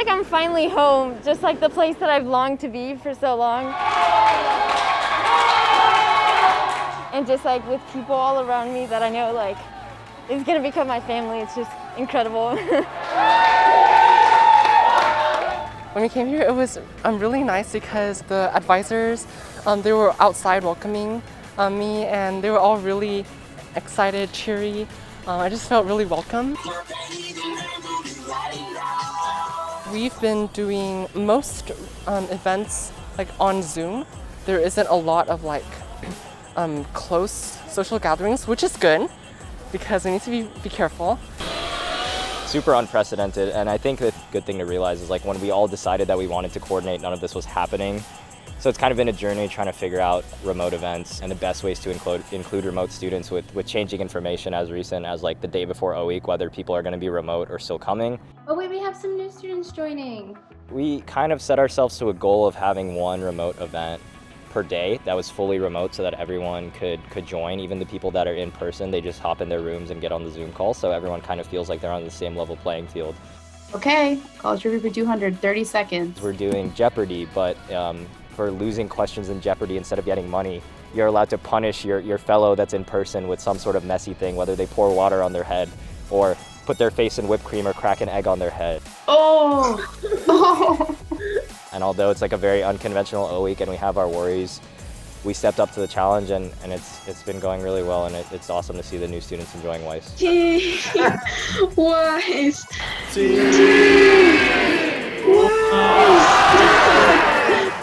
like I'm finally home, just like the place that I've longed to be for so long. And just like with people all around me that I know like is gonna become my family. It's just incredible. When we came here, it was really nice because the advisors, they were outside welcoming me, and they were all really excited, cheery. I just felt really welcome. We've been doing most events like on Zoom. There isn't a lot of like close social gatherings, which is good because we need to be careful. Super unprecedented, and I think the good thing to realize is like when we all decided that we wanted to coordinate, none of this was happening. So it's kind of been a journey trying to figure out remote events and the best ways to include remote students with changing information as recent as like the day before O-Week, whether people are going to be remote or still coming. Oh wait, we have some new students joining. We kind of set ourselves to a goal of having one remote event per day that was fully remote so that everyone could join. Even the people that are in person, they just hop in their rooms and get on the Zoom call, so everyone kind of feels like they're on the same level playing field. Okay, college review for 230 seconds. We're doing Jeopardy, but for losing questions in Jeopardy, instead of getting money, you're allowed to punish your fellow that's in person with some sort of messy thing, whether they pour water on their head or put their face in whipped cream or crack an egg on their head. Oh! Oh! And although it's like a very unconventional O-Week and we have our worries, we stepped up to the challenge and it's been going really well, and it's awesome to see the new students enjoying WISE. WISE!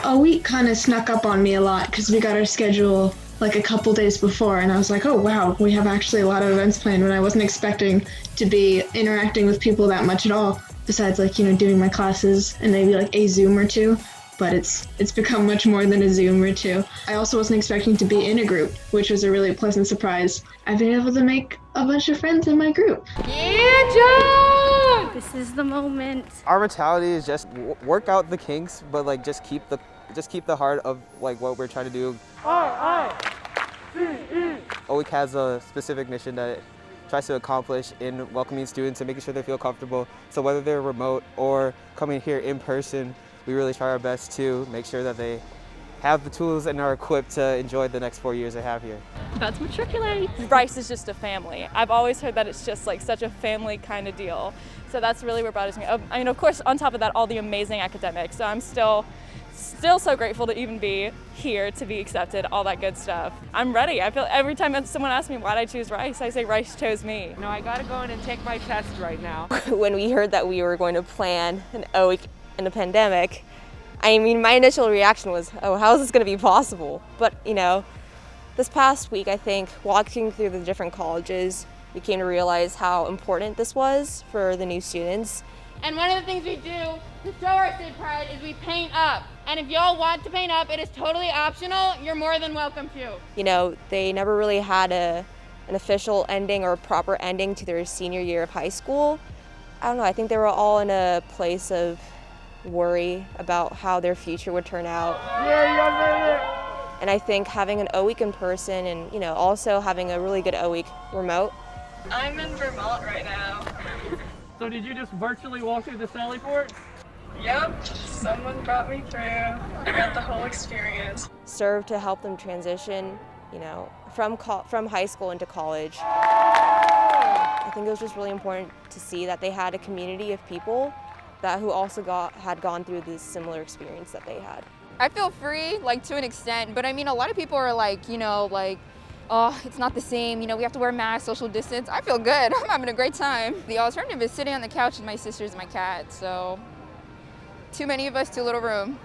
O-Week kind of snuck up on me a lot because we got our schedule like a couple days before, and I was like, oh wow, we have actually a lot of events planned when I wasn't expecting to be interacting with people that much at all, besides like, you know, doing my classes and maybe like a Zoom or two. But it's become much more than a Zoom or two. I also wasn't expecting to be in a group, which was a really pleasant surprise. I've been able to make a bunch of friends in my group. Yeah, Joe! This is the moment. Our mentality is just work out the kinks, but like just keep the heart of like what we're trying to do. O-Week has a specific mission that it tries to accomplish in welcoming students and making sure they feel comfortable. So whether they're remote or coming here in person, we really try our best to make sure that they have the tools and are equipped to enjoy the next 4 years they have here. About to matriculate. Rice is just a family. I've always heard that it's just like such a family kind of deal. So that's really what brought us here. I mean, of course, on top of that, all the amazing academics. So I'm still so grateful to even be here, to be accepted, all that good stuff. I'm ready. I feel every time someone asks me why did I choose Rice, I say Rice chose me. No, I gotta go in and take my test right now. When we heard that we were going to plan an O-Week in a pandemic, I mean, my initial reaction was, oh, how is this going to be possible? But, you know, this past week, I think, walking through the different colleges, we came to realize how important this was for the new students. And one of the things we do to show our state pride is we paint up. And if y'all want to paint up, it is totally optional. You're more than welcome to. You know, they never really had an official ending or a proper ending to their senior year of high school. I don't know, I think they were all in a place of worry about how their future would turn out. And I think having an O-Week in person and, you know, also having a really good O-Week remote. I'm in Vermont right now. So did you just virtually walk through the Sally Port? Yep, someone brought me through. I got the whole experience. Served to help them transition, you know, from high school into college. I think it was just really important to see that they had a community of people who also had gone through this similar experience that they had. I feel free, like, to an extent, but I mean, a lot of people are like, you know, like, oh, it's not the same, you know, we have to wear masks, social distance. I feel good, I'm having a great time. The alternative is sitting on the couch with my sisters and my cat, so too many of us, too little room.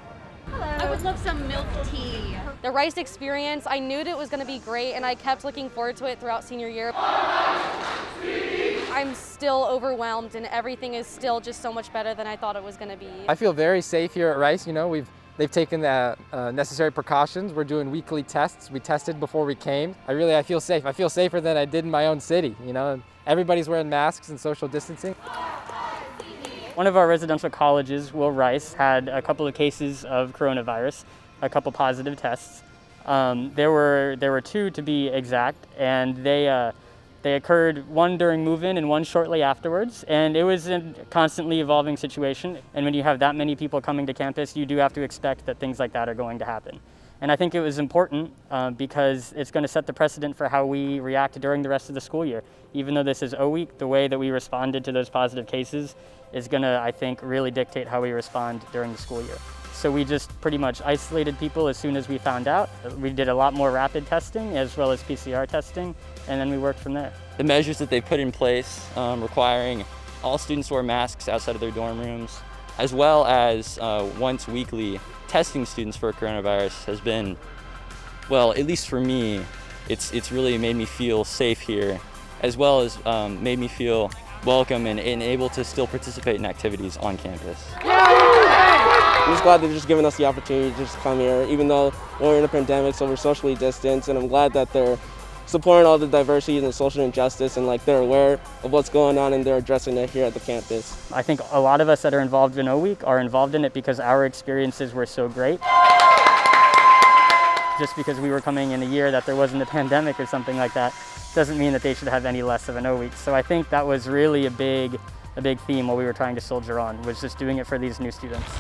Hello. I would love some milk tea. The Rice experience, I knew that it was going to be great, and I kept looking forward to it throughout senior year. I'm still overwhelmed, and everything is still just so much better than I thought it was going to be. I feel very safe here at Rice. You know, they've taken the necessary precautions. We're doing weekly tests. We tested before we came. I feel safe. I feel safer than I did in my own city. You know, everybody's wearing masks and social distancing. One of our residential colleges, Will Rice, had a couple of cases of coronavirus, a couple positive tests. There were two to be exact, and they They occurred one during move-in and one shortly afterwards, and it was a constantly evolving situation. And when you have that many people coming to campus, you do have to expect that things like that are going to happen. And I think it was important because it's going to set the precedent for how we react during the rest of the school year. Even though this is O-week, the way that we responded to those positive cases is going to, I think, really dictate how we respond during the school year. So we just pretty much isolated people as soon as we found out. We did a lot more rapid testing as well as PCR testing, and then we worked from there. The measures that they put in place, requiring all students to wear masks outside of their dorm rooms, as well as once weekly testing students for coronavirus has been, well, at least for me, it's really made me feel safe here, as well as made me feel welcome and able to still participate in activities on campus. I'm just glad they're just giving us the opportunity to just come here, even though we're in a pandemic, so we're socially distanced, and I'm glad that they're supporting all the diversity and the social injustice, and like they're aware of what's going on and they're addressing it here at the campus. I think a lot of us that are involved in O-week are involved in it because our experiences were so great. Just because we were coming in a year that there wasn't a pandemic or something like that doesn't mean that they should have any less of an O-week. So I think that was really a big theme while we were trying to soldier on, was just doing it for these new students.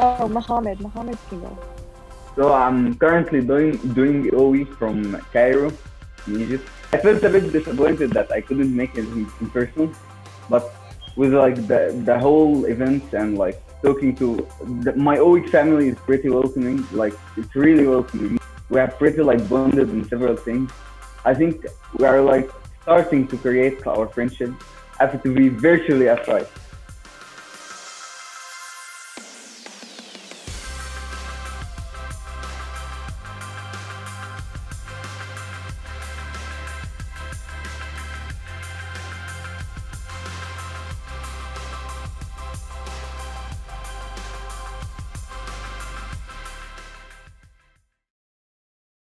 Oh, Mohammed can go. So I'm currently doing O-week from Cairo, in Egypt. I felt a bit disappointed that I couldn't make it in person, but with like the whole event and like talking to my O-week family is pretty welcoming. Like it's really welcoming. We have pretty like bonded in several things. I think we are like starting to create our friendship after to be virtually at right.